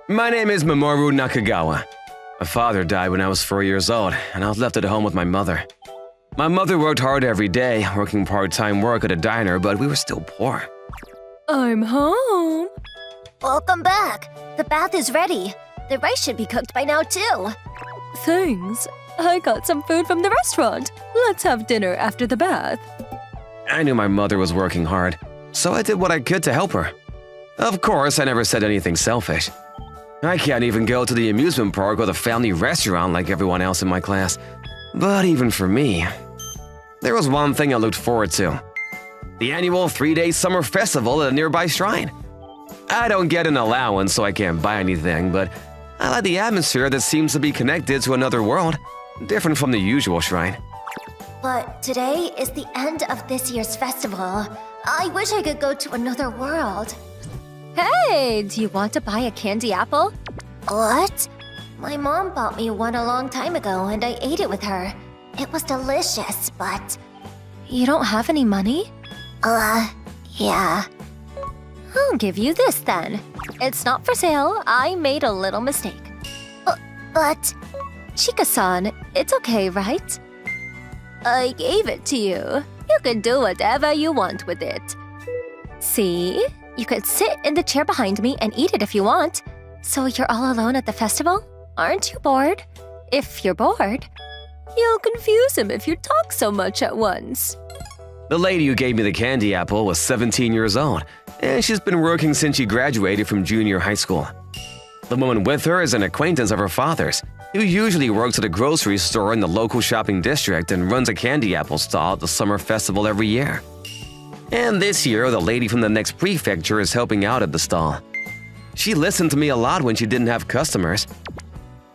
My name is Mamoru Nakagawa. My father died when I was 4 years old, and I was left at home with my mother. My mother worked hard every day, working part-time work at a diner, but we were still poor. I'm home. Welcome back. The bath is ready. The rice should be cooked by now, too. Thanks. I got some food from the restaurant. Let's have dinner after the bath. I knew my mother was working hard, so I did what I could to help her. Of course, I never said anything selfish. I can't even go to the amusement park or the family restaurant like everyone else in my class. But even for me, there was one thing I looked forward to. The annual 3-day summer festival at a nearby shrine. I don't get an allowance, so I can't buy anything, but I like the atmosphere that seems to be connected to another world, different from the usual shrine. But today is the end of this year's festival. I wish I could go to another world. Hey, do you want to buy a candy apple? What? My mom bought me one a long time ago and I ate it with her. It was delicious, but... You don't have any money? Yeah. I'll give you this then. It's not for sale. I made a little mistake. But... Chika-san, it's okay, right? I gave it to you. You can do whatever you want with it. See? You could sit in the chair behind me and eat it if you want. So you're all alone at the festival? Aren't you bored? If you're bored, you'll confuse him if you talk so much at once. The lady who gave me the candy apple was 17 years old, and she's been working since she graduated from junior high school. The woman with her is an acquaintance of her father's, who usually works at a grocery store in the local shopping district and runs a candy apple stall at the summer festival every year. And this year, the lady from the next prefecture is helping out at the stall. She listened to me a lot when she didn't have customers.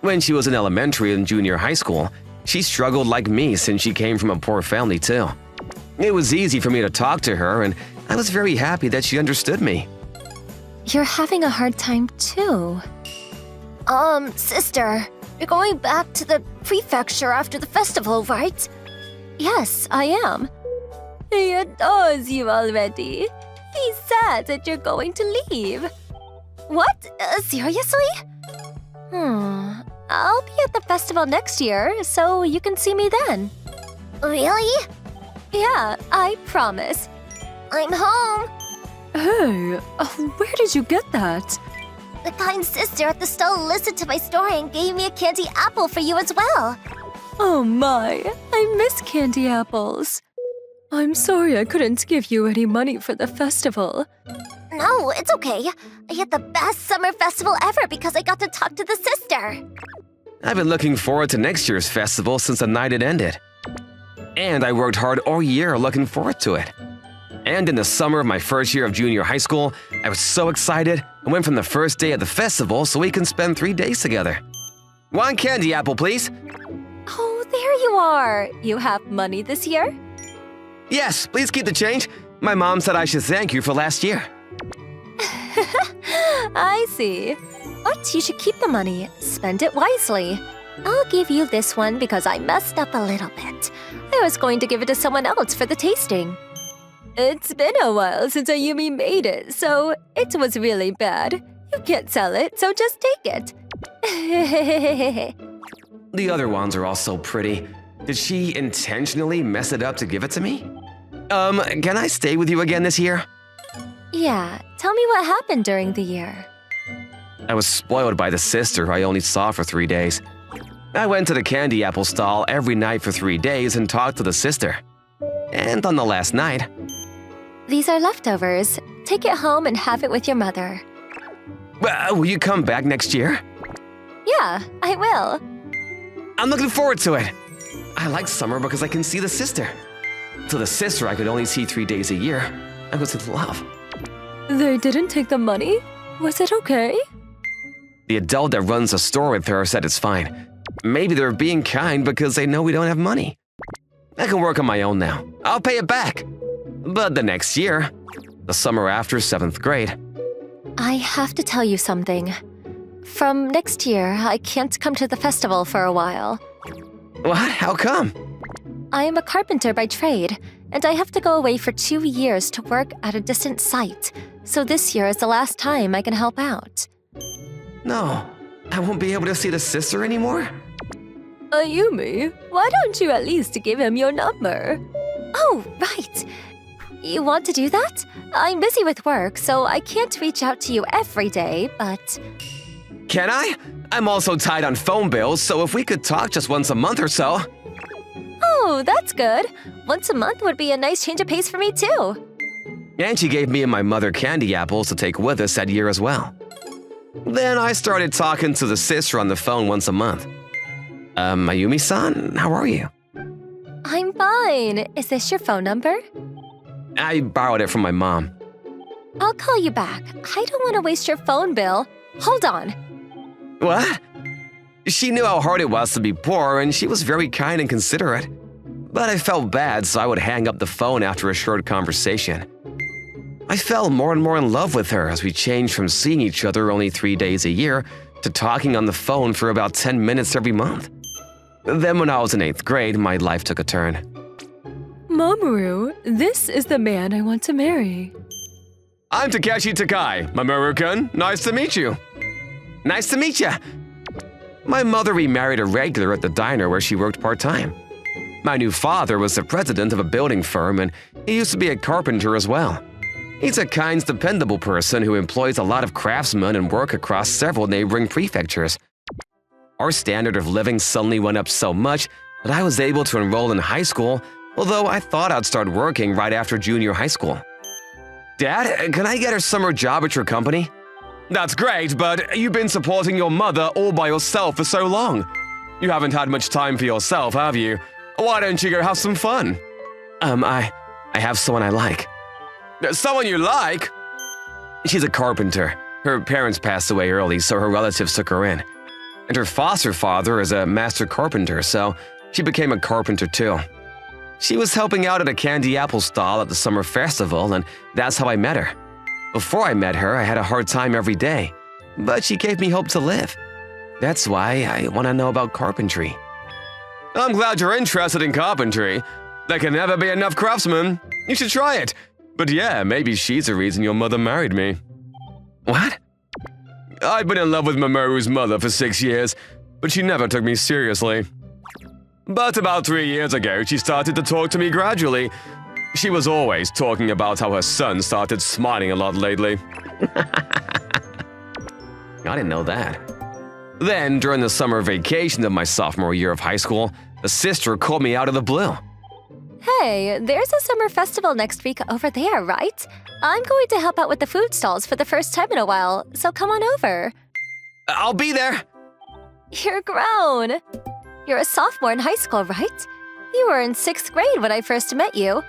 When she was in elementary and junior high school, she struggled like me since she came from a poor family too. It was easy for me to talk to her, and I was very happy that she understood me. You're having a hard time too. Sister, you're going back to the prefecture after the festival, right? Yes, I am. He adores you already. He's sad that you're going to leave. What? Seriously? I'll be at the festival next year, so you can see me then. Really? Yeah, I promise. I'm home. Hey, where did you get that? The kind sister at the stall listened to my story and gave me a candy apple for you as well. Oh my, I miss candy apples. I'm sorry I couldn't give you any money for the festival. No, it's okay. I had the best summer festival ever because I got to talk to the sister. I've been looking forward to next year's festival since the night it ended. And I worked hard all year looking forward to it. And in the summer of my first year of junior high school, I was so excited I went from the first day of the festival so we can spend 3 days together. One candy apple, please. Oh, there you are. You have money this year? Yes, please keep the change. My mom said I should thank you for last year. I see. But you should keep the money. Spend it wisely. I'll give you this one because I messed up a little bit. I was going to give it to someone else for the tasting. It's been a while since Ayumi made it, so it was really bad. You can't sell it, so just take it. The other ones are all so pretty. Did she intentionally mess it up to give it to me? Can I stay with you again this year? Yeah, tell me what happened during the year. I was spoiled by the sister I only saw for 3 days. I went to the candy apple stall every night for 3 days and talked to the sister. And on the last night... These are leftovers. Take it home and have it with your mother. Will you come back next year? Yeah, I will. I'm looking forward to it. I like summer because I can see the sister. To the sister I could only see 3 days a year. I was in love. They didn't take the money? Was it okay? The adult that runs the store with her said it's fine. Maybe they're being kind because they know we don't have money. I can work on my own now. I'll pay it back. But the next year, the summer after 7th grade... I have to tell you something. From next year, I can't come to the festival for a while. What? How come? I am a carpenter by trade, and I have to go away for 2 years to work at a distant site, so this year is the last time I can help out. No, I won't be able to see the sister anymore? Ayumi, why don't you at least give him your number? Oh, right. You want to do that? I'm busy with work, so I can't reach out to you every day, but… Can I? I'm also tied on phone bills, so if we could talk just once a month or so. Oh, that's good. Once a month would be a nice change of pace for me, too. And she gave me and my mother candy apples to take with us that year as well. Then I started talking to the sister on the phone once a month. Ayumi-san, how are you? I'm fine. Is this your phone number? I borrowed it from my mom. I'll call you back. I don't want to waste your phone bill. Hold on. What? She knew how hard it was to be poor, and she was very kind and considerate. But I felt bad, so I would hang up the phone after a short conversation. I fell more and more in love with her as we changed from seeing each other only 3 days a year to talking on the phone for about 10 minutes every month. Then when I was in 8th grade, my life took a turn. Mamoru, this is the man I want to marry. I'm Takeshi Takai. Mamoru-kun, nice to meet you. Nice to meet you. My mother remarried a regular at the diner where she worked part-time. My new father was the president of a building firm, and he used to be a carpenter as well. He's a kind, dependable person who employs a lot of craftsmen and work across several neighboring prefectures. Our standard of living suddenly went up so much that I was able to enroll in high school, although I thought I'd start working right after junior high school. Dad, can I get a summer job at your company? That's great, but you've been supporting your mother all by yourself for so long. You haven't had much time for yourself, have you? Why don't you go have some fun? I have someone I like. Someone you like? She's a carpenter. Her parents passed away early, so her relatives took her in. And her foster father is a master carpenter, so she became a carpenter too. She was helping out at a candy apple stall at the summer festival, and that's how I met her. Before I met her, I had a hard time every day, but she gave me hope to live. That's why I want to know about carpentry. I'm glad you're interested in carpentry. There can never be enough craftsmen. You should try it. But yeah, maybe she's the reason your mother married me. What? I've been in love with Mamoru's mother for 6 years, but she never took me seriously. But about 3 years ago, she started to talk to me gradually. She was always talking about how her son started smiling a lot lately. I didn't know that. Then, during the summer vacation of my sophomore year of high school, a sister called me out of the blue. Hey, there's a summer festival next week over there, right? I'm going to help out with the food stalls for the first time in a while, so come on over. I'll be there. You're grown. You're a sophomore in high school, right? You were in 6th grade when I first met you.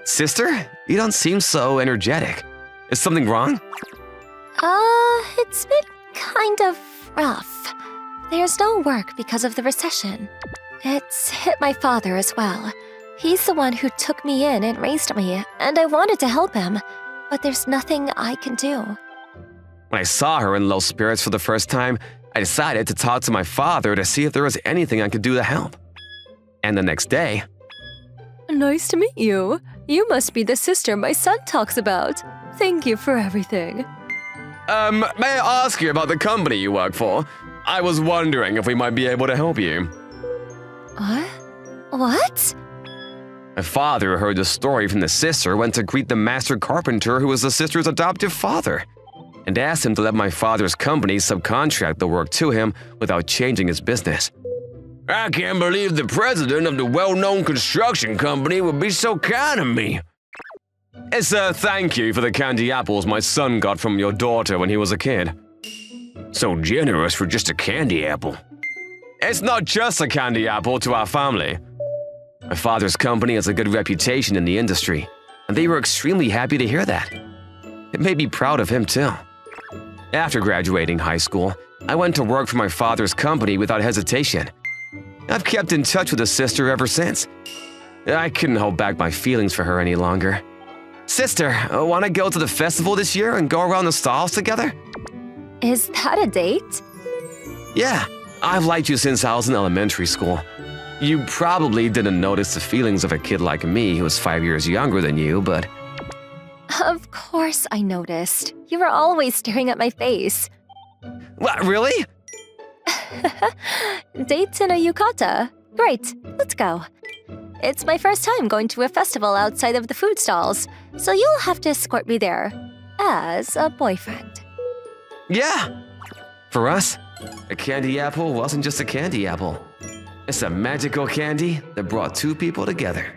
Sister, you don't seem so energetic. Is something wrong? It's been kind of rough. There's no work because of the recession. It's hit my father as well. He's the one who took me in and raised me, and I wanted to help him, but there's nothing I can do. When I saw her in low spirits for the first time, I decided to talk to my father to see if there was anything I could do to help. And the next day… Nice to meet you. You must be the sister my son talks about. Thank you for everything. May I ask you about the company you work for? I was wondering if we might be able to help you. What? My father heard the story from the sister, went to greet the master carpenter who was the sister's adoptive father, and asked him to let my father's company subcontract the work to him without changing his business. I can't believe the president of the well-known construction company would be so kind to me. It's a thank you for the candy apples my son got from your daughter when he was a kid. So generous for just a candy apple. It's not just a candy apple to our family. My father's company has a good reputation in the industry, and they were extremely happy to hear that. It made me proud of him, too. After graduating high school, I went to work for my father's company without hesitation. I've kept in touch with the sister ever since. I couldn't hold back my feelings for her any longer. Sister, want to go to the festival this year and go around the stalls together? Is that a date? Yeah, I've liked you since I was in elementary school. You probably didn't notice the feelings of a kid like me who was 5 years younger than you, but Of course I noticed. You were always staring at my face. what, really? Dates in a yukata. Great, let's go. It's my first time going to a festival outside of the food stalls, so you'll have to escort me there as a boyfriend. Yeah. For us, a candy apple wasn't just a candy apple. It's a magical candy that brought two people together.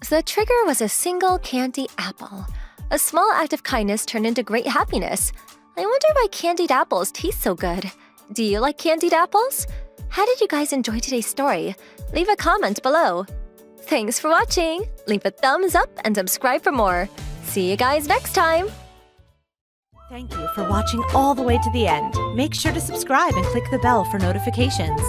The trigger was a single candy apple. A small act of kindness turned into great happiness. I wonder why candied apples taste so good. Do you like candied apples? How did you guys enjoy today's story? Leave a comment below. Thanks for watching! Leave a thumbs up and subscribe for more. See you guys next time! Thank you for watching all the way to the end. Make sure to subscribe and click the bell for notifications.